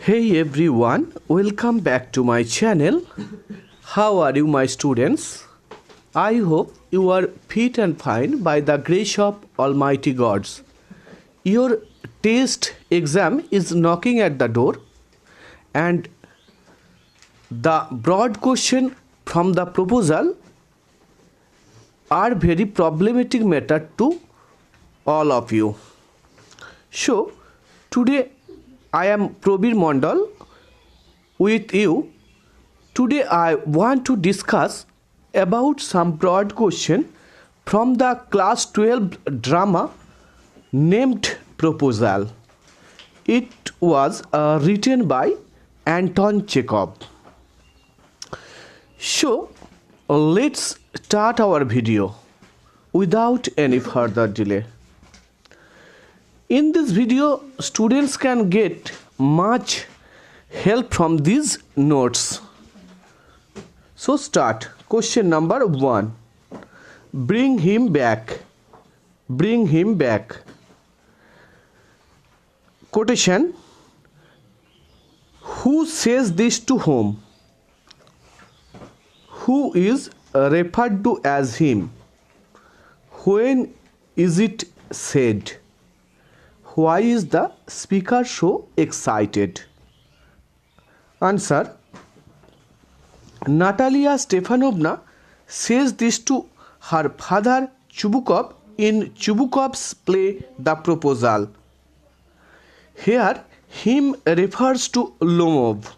Hey everyone, welcome back to my channel. How are you, my students? I hope you are fit and fine by the grace of Almighty Gods. Your test exam is knocking at the door, and the broad question from the proposal are very problematic matter to all of you. So today I am Probir Mondal with you. Today I want to discuss about some broad question from the class 12 drama named Proposal. It was written by Anton Chekov. So let's start our video without any further delay. In this video, students can get much help from these notes. So start. Question number 1. Bring him back. Bring him back. Quotation. Who says this to whom? Who is referred to as him? When is it said? Why is the speaker so excited? Answer. Natalia Stefanovna says this to her father Chubukov in Chubukov's play The Proposal. Here, him refers to Lomov.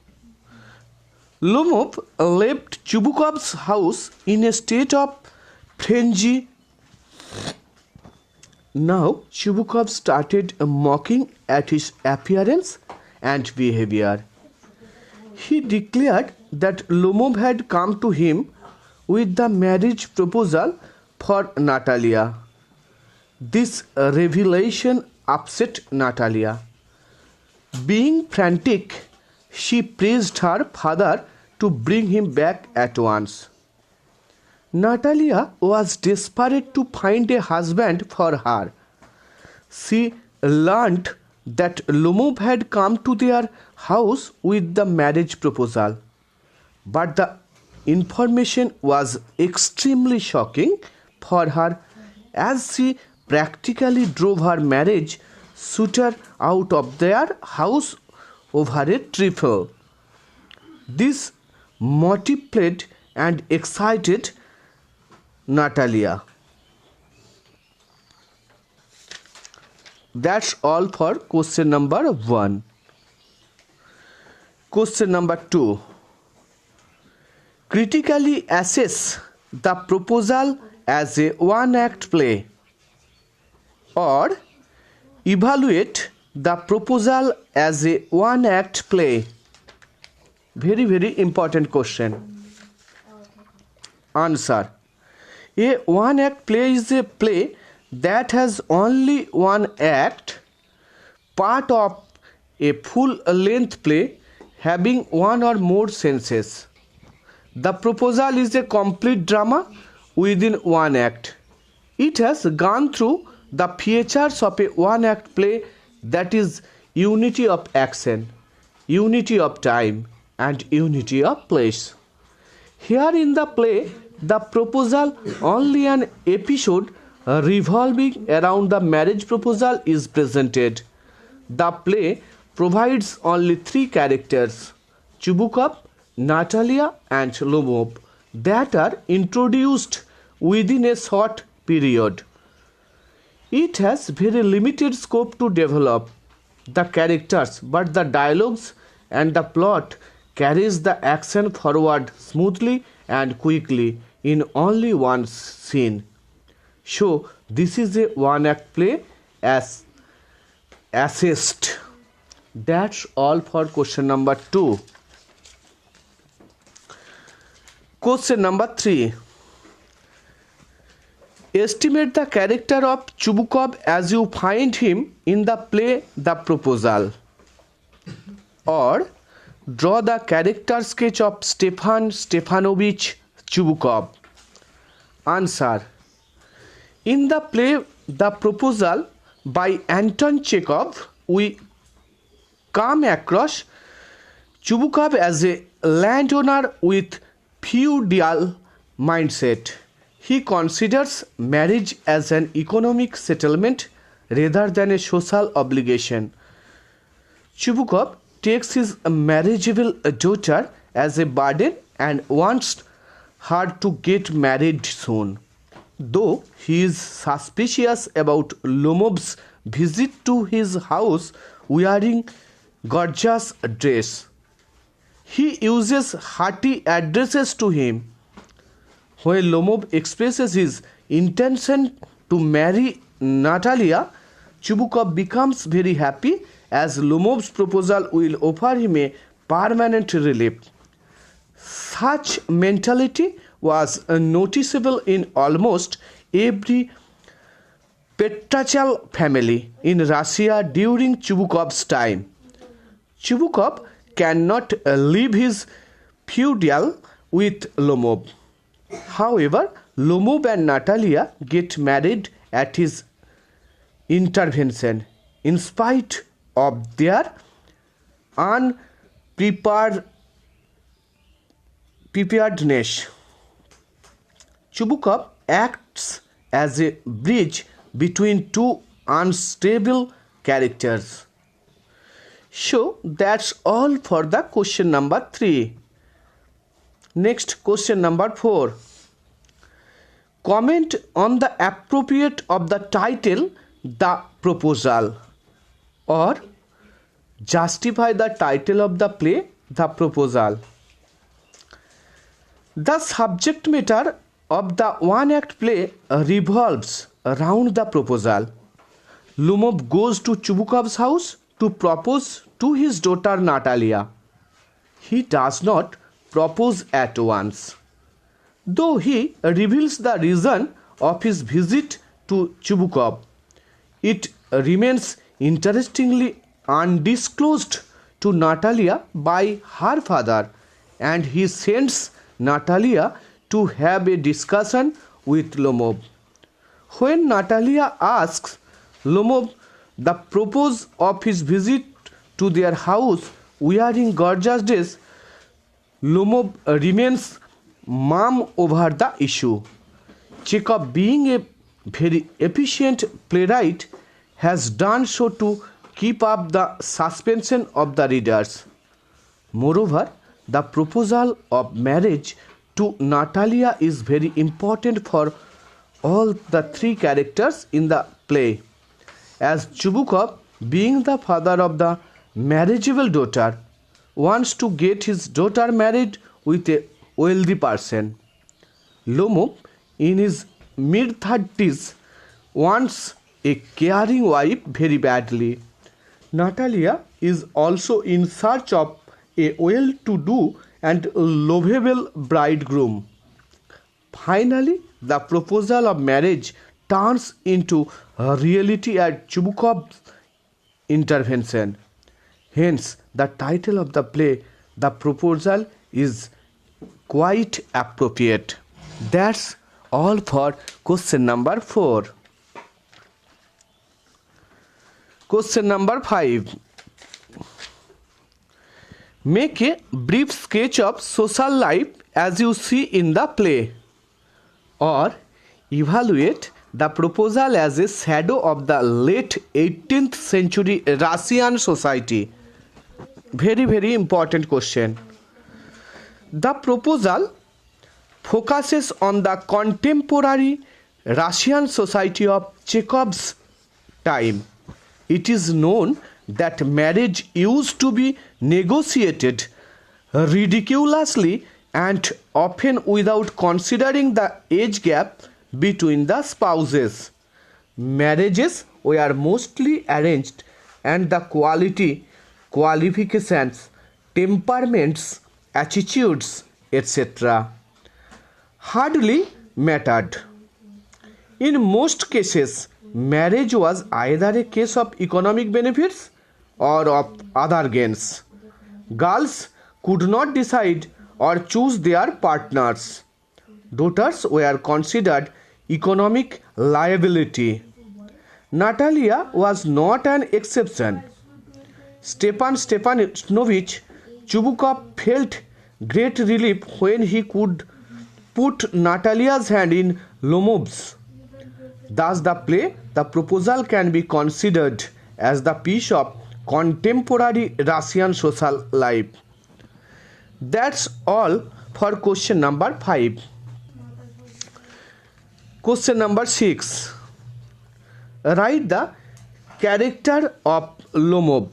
Lomov left Chubukov's house in a state of frenzy. Now, Chubukov started mocking at his appearance and behavior. He declared that Lomov had come to him with the marriage proposal for Natalia. This revelation upset Natalia. Being frantic, she praised her father to bring him back at once. Natalia was desperate to find a husband for her. She learned that Lomov had come to their house with the marriage proposal. But the information was extremely shocking for her, as she practically drove her marriage suitor out of their house over a trifle. This multiplied and excited Natalia. That's all for question number 1. Question number 2. Critically assess the proposal as a one-act play, or evaluate the proposal as a one-act play. Very, very important question. Answer. A one-act play is a play that has only one act, part of a full-length play having one or more senses. The proposal is a complete drama within one act. It has gone through the features of a one-act play, that is unity of action, unity of time, and unity of place. Here in the play, the proposal, only an episode revolving around the marriage proposal, is presented. The play provides only 3 characters, Chubukov, Natalia, and Lomov, that are introduced within a short period. It has very limited scope to develop the characters, but the dialogues and the plot carries the action forward smoothly and quickly in only one scene. So this is a one-act play as assessed. That's all for question number 2. Question number 3. Estimate the character of Chubukov as you find him in the play The Proposal, or draw the character sketch of Stefan Stefanovich Chubukov. Answer. In the play The Proposal by Anton Chekov, we come across Chubukov as a landowner with feudal mindset. He considers marriage as an economic settlement rather than a social obligation. Chubukov takes his marriageable daughter as a burden and wants her to get married soon. Though he is suspicious about Lomov's visit to his house wearing gorgeous dress, he uses hearty addresses to him. When Lomov expresses his intention to marry Natalia, Chubukov becomes very happy as Lomov's proposal will offer him a permanent relief. Such mentality was noticeable in almost every patriarchal family in Russia during Chubukov's time. Chubukov cannot leave his feudal with Lomov. However, Lomov and Natalia get married at his intervention in spite of their unpreparedness. Chubukov acts as a bridge between two unstable characters. So that's all for the question number 3. Next, question number 4. Comment on the appropriate of the title The Proposal, or justify the title of the play The Proposal. The subject matter of the one-act play revolves around the proposal. Lomov goes to Chubukov's house to propose to his daughter Natalia. He does not propose at once, though he reveals the reason of his visit to Chubukov. It remains interestingly undisclosed to Natalia by her father, and he sends Natalia to have a discussion with Lomov. When Natalia asks Lomov the purpose of his visit to their house wearing gorgeous dress, Lomov remains mum over the issue. Chekov, being a very efficient playwright, has done so to keep up the suspension of the readers. Moreover, the proposal of marriage to Natalia is very important for all the 3 characters in the play, as Chubukov, being the father of the marriageable daughter, wants to get his daughter married with a wealthy person. Lomov, in his mid-30s, wants a caring wife very badly. Natalia is also in search of a well-to-do and lovable bridegroom. Finally, the proposal of marriage turns into a reality at Chubukov's intervention. Hence, the title of the play, The Proposal, is quite appropriate. That's all for question number 4. Question number 5. Make a brief sketch of social life as you see in the play, or evaluate the proposal as a shadow of the late 18th century Russian society. Very, very important question. The proposal focuses on the contemporary Russian society of Chekov's time. It is known that marriage used to be negotiated ridiculously and often without considering the age gap between the spouses. Marriages were mostly arranged, and the quality, qualifications, temperaments, attitudes, etc. hardly mattered. In most cases, marriage was either a case of economic benefits or of other gains. Girls could not decide or choose their partners. Daughters were considered economic liability. Natalia was not an exception. Stepan Stepanovich Chubukov felt great relief when he could put Natalia's hand in Lomov's. Thus, the play, The Proposal, can be considered as the piece of contemporary Russian social life. That's all for question number 5. Question number 6. Write the character of Lomov.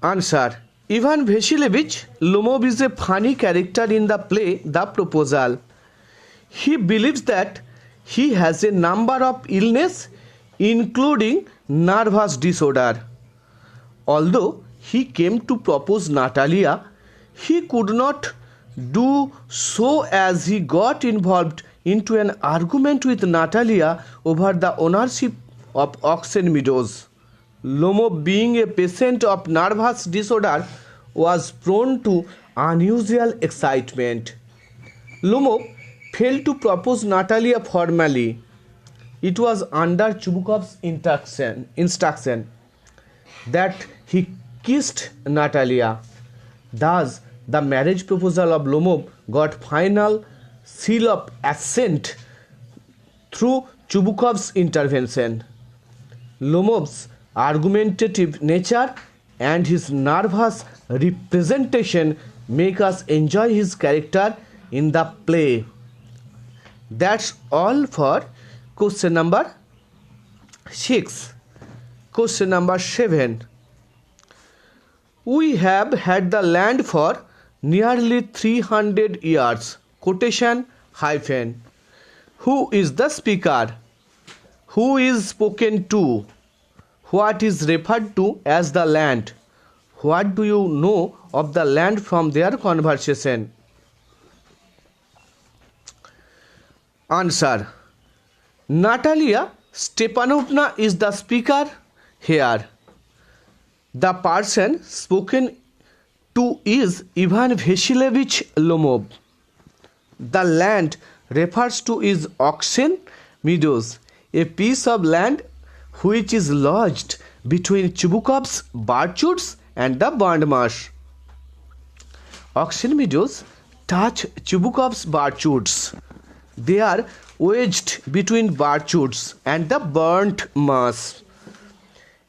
Answer. Ivan Vasilevich Lomov is a funny character in the play The Proposal. He believes that he has a number of illnesses, including nervous disorder. Although he came to propose Natalia, he could not do so as he got involved into an argument with Natalia over the ownership of Oxen Meadows. Lomov, being a patient of nervous disorder, was prone to unusual excitement. Lomov failed to propose Natalia formally. It was under Chubukov's instruction that he kissed Natalia. Thus, the marriage proposal of Lomov got final seal of assent through Chubukov's intervention. Lomov's argumentative nature and his nervous representation make us enjoy his character in the play. That's all for question number 6. Question number 7. We have had the land for nearly 300 years. Quotation hyphen. Who is the speaker? Who is spoken to? What is referred to as the land? What do you know of the land from their conversation? Answer. Natalia Stepanovna is the speaker here. The person spoken to is Ivan Vasilevich Lomov. The land refers to is Oxen Meadows, a piece of land which is lodged between Chubukov's Barchoots and the burnt marsh. Oxen Meadows touch Chubukov's Barchoots. They are wedged between Barchoots and the burnt marsh.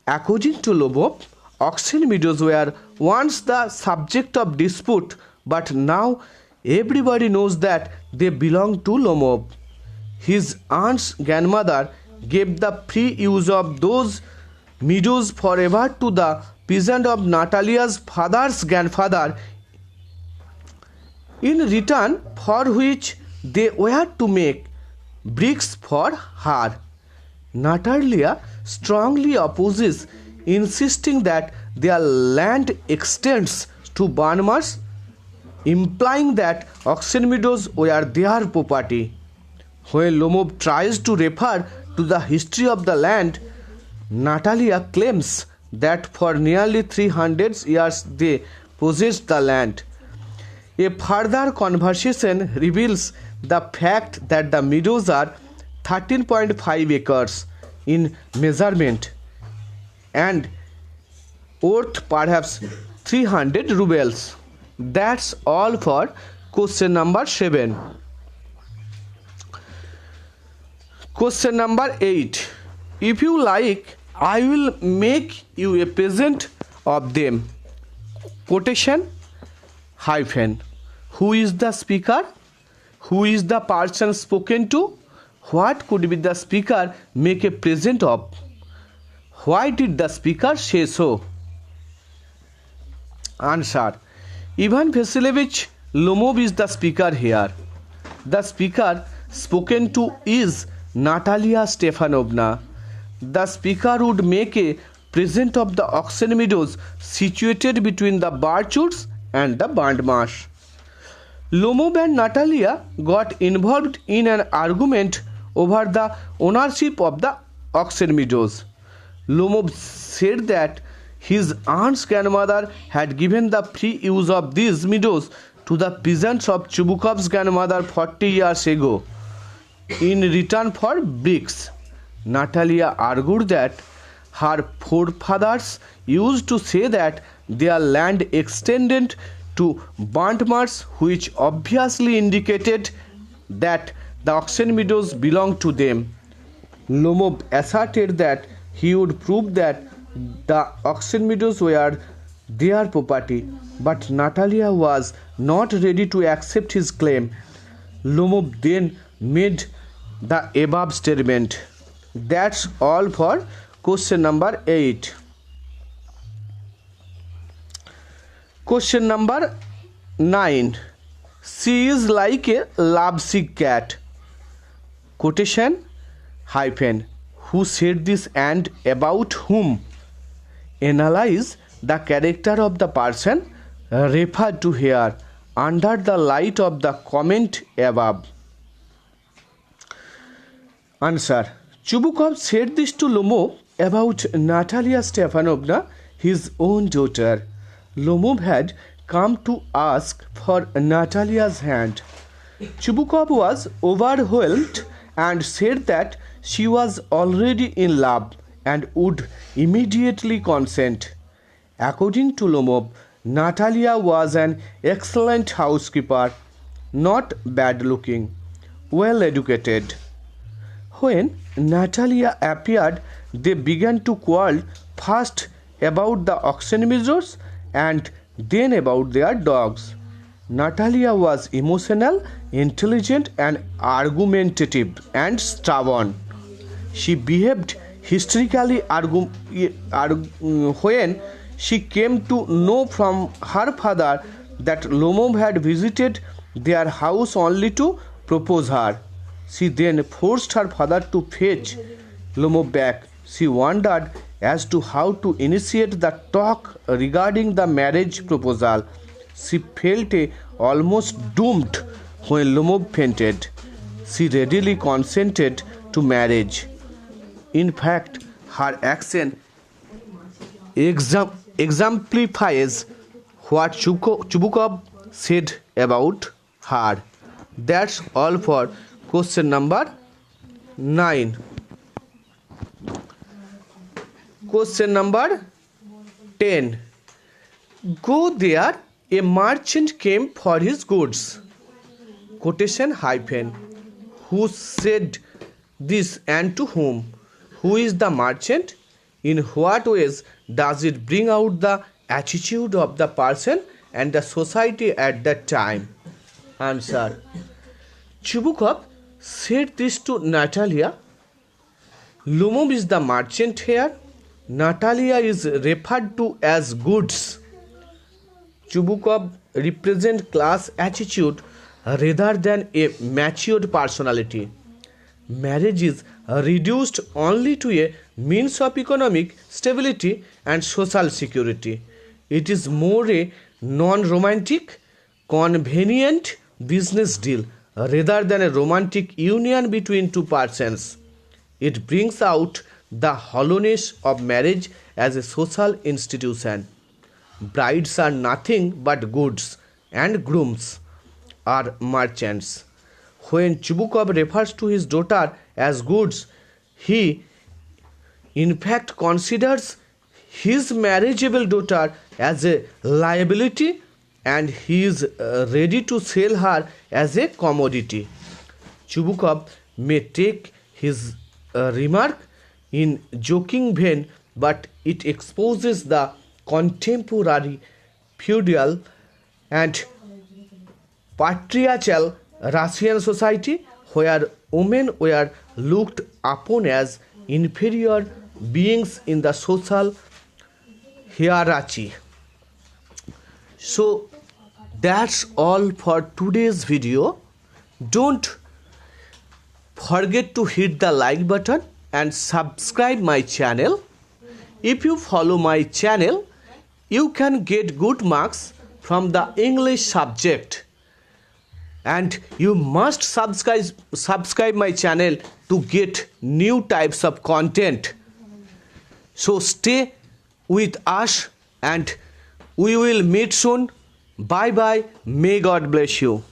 According to Lomov, Oxen Meadows were once the subject of dispute, but now everybody knows that they belong to Lomov. His aunt's grandmother gave the free use of those meadows forever to the peasant of Natalia's father's grandfather, in return for which they were to make bricks for her. Natalia strongly opposes, insisting that their land extends to Barnmarsh, implying that Oxen Meadows were their property. When Lomov tries to refer to the history of the land, Natalia claims that for nearly 300 years they possessed the land. A further conversation reveals the fact that the meadows are 13.5 acres in measurement and worth perhaps 300 rubles. That's all for question number 7. Question number 8. If you like, I will make you a present of them. Quotation hyphen. Who is the speaker? Who is the person spoken to? What could be the speaker make a present of? Why did the speaker say so? Answer. Ivan Vasilevich Lomov is the speaker here. The speaker spoken to is Natalia Stepanovna. The speaker would make a present of the Oxen Meadows situated between the Barchoots and the burnt marsh. Lomov and Natalia got involved in an argument over the ownership of the Oxen Meadows. Lomov said that his aunt's grandmother had given the free use of these meadows to the peasants of Chubukov's grandmother 40 years ago in return for bricks. Natalia argued that her forefathers used to say that their land extended to burnt marsh, which obviously indicated that the auction meadows belonged to them. Lomov asserted that he would prove that the auction meadows were their property, but Natalia was not ready to accept his claim. Lomov then made the above statement. That's all for question number 8. Question number 9. She is like a lovesick cat. Quotation hyphen. Who said this and about whom? Analyze the character of the person referred to here under the light of the comment above. Answer. Chubukov said this to Lomov about Natalia Stefanovna, his own daughter. Lomov had come to ask for Natalia's hand. Chubukov was overwhelmed and said that she was already in love and would immediately consent. According to Lomov, Natalia was an excellent housekeeper, not bad-looking, well-educated. When Natalia appeared, they began to quarrel, first about the auction measures and then about their dogs. Natalia was emotional, intelligent, and argumentative and stubborn. She behaved hysterically when she came to know from her father that Lomov had visited their house only to propose her. She then forced her father to fetch Lomov back. She wondered as to how to initiate the talk regarding the marriage proposal. She felt almost doomed when Lomov fainted. She readily consented to marriage. In fact, her action exemplifies what Chubukov said about her. That's all for question number 9. Question number 10. Go there, a merchant came for his goods. Quotation hyphen. Who said this and to whom? Who is the merchant? In what ways does it bring out the attitude of the person and the society at that time? Answer. Chubukov said this to Natalia. Lomov is the merchant here. Natalia is referred to as goods. Chubukov represents class attitude rather than a matured personality. Marriage is reduced only to a means of economic stability and social security. It is more a non-romantic, convenient business deal rather than a romantic union between two persons. It brings out the hollowness of marriage as a social institution. Brides are nothing but goods, and grooms are merchants. When Chubukov refers to his daughter as goods, he in fact considers his marriageable daughter as a liability, and he is ready to sell her as a commodity. Chubukov may take his remark in joking vein, but it exposes the contemporary feudal and patriarchal Russian society where women were looked upon as inferior beings in the social hierarchy. So that's all for today's video. Don't forget to hit the like button and subscribe my channel. If you follow my channel, you can get good marks from the English subject, and you must subscribe my channel to get new types of content. So stay with us and we will meet soon. Bye bye. May God bless you.